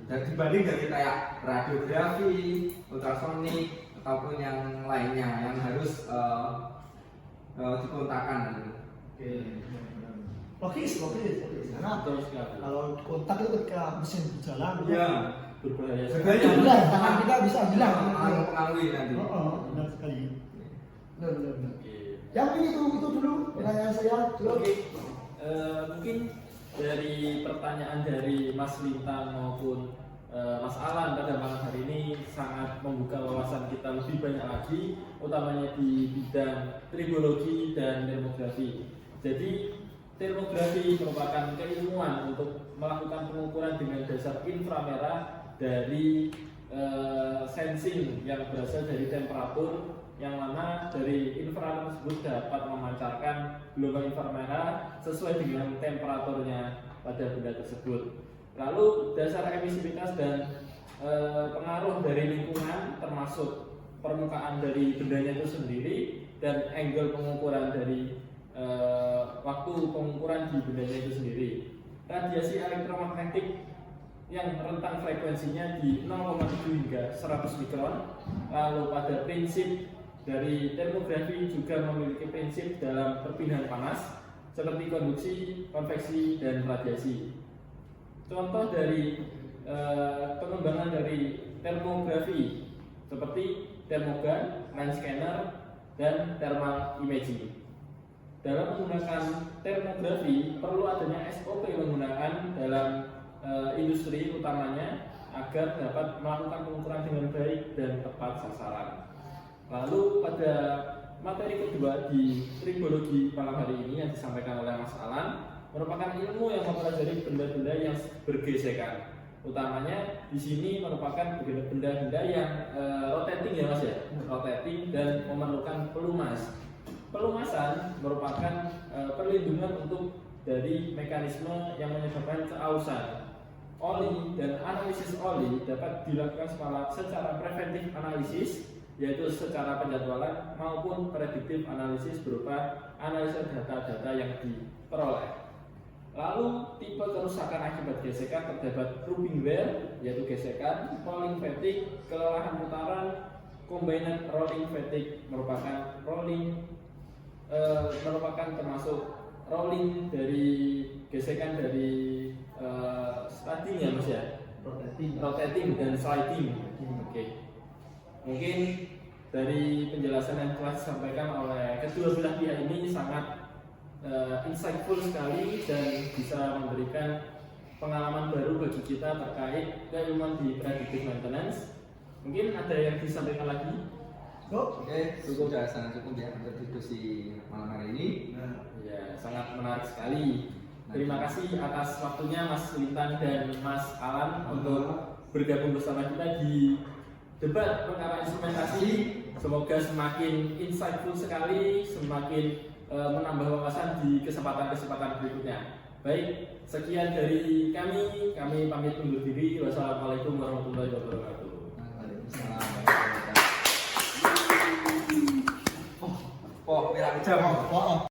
Dan dibanding dari kayak radiografi, ultrasonik ataupun yang lainnya yang harus dikontakkan. Logis. Karena kalau kontak itu ketika mesin berjalan, berbahaya. Tangan kita bisa hilang. Mengaruhi nanti. Benar sekali. Benar. Yang ini itu dulu pertanyaan saya. Mungkin dari pertanyaan dari Mas Lintang maupun Mas Alan pada malam hari ini sangat membuka wawasan kita lebih banyak lagi, utamanya di bidang tribologi dan demografi. Jadi termografi merupakan keilmuan untuk melakukan pengukuran dengan dasar inframerah dari sensing yang berasal dari temperatur, yang mana dari inframerah tersebut dapat memancarkan gelombang inframerah sesuai dengan temperaturnya pada benda tersebut. Lalu dasar emisivitas dan pengaruh dari lingkungan termasuk permukaan dari bendanya itu sendiri dan angle pengukuran dari waktu pengukuran di bendanya itu sendiri. Radiasi elektromagnetik yang rentang frekuensinya di 0,7 hingga 100 mikron. Lalu pada prinsip dari termografi juga memiliki prinsip dalam perpindahan panas seperti konduksi, konveksi, dan radiasi. Contoh dari pengembangan dari termografi seperti termogan, line scanner, dan thermal imaging. Dalam menggunakan termografi perlu adanya SOP menggunakan dalam industri utamanya agar dapat melakukan pengukuran dengan baik dan tepat sasaran. Lalu pada materi kedua di tribologi malam hari ini yang disampaikan oleh Mas Alan merupakan ilmu yang mempelajari benda-benda yang bergesekan. Utamanya di sini merupakan benda-benda yang rotating ya Mas ya, rotating dan memerlukan pelumas. Pelumasan merupakan perlindungan untuk dari mekanisme yang menyebabkan keausan. Oli dan analisis oli dapat dilakukan secara preventif analisis, yaitu secara penjadwalan, maupun prediktif analisis berupa analisa data-data yang diperoleh. Lalu tipe kerusakan akibat gesekan terdapat rubbing wear, yaitu gesekan, rolling fatigue, kelelahan putaran, combined rolling fatigue merupakan termasuk rolling dari gesekan dari sliding ya Mas ya, rotating dan sliding. Oke. Mungkin dari penjelasan yang telah disampaikan oleh kedua belah pihak ini sangat insightful sekali dan bisa memberikan pengalaman baru bagi kita terkait keilmuan di predictive maintenance. Mungkin ada yang disampaikan lagi? Oke, sudah sangat cukup ya untuk diskusi malam hari ini. Ya, sangat menarik sekali. Terima kasih atas waktunya Mas Lintan dan Mas Alan untuk bergabung bersama kita di debat perkara instrumentasi. Semoga semakin insightful sekali, semakin menambah wawasan di kesempatan-kesempatan berikutnya. Baik, sekian dari kami pamit undur diri. Wassalamualaikum warahmatullahi wabarakatuh. Oh, merah jam.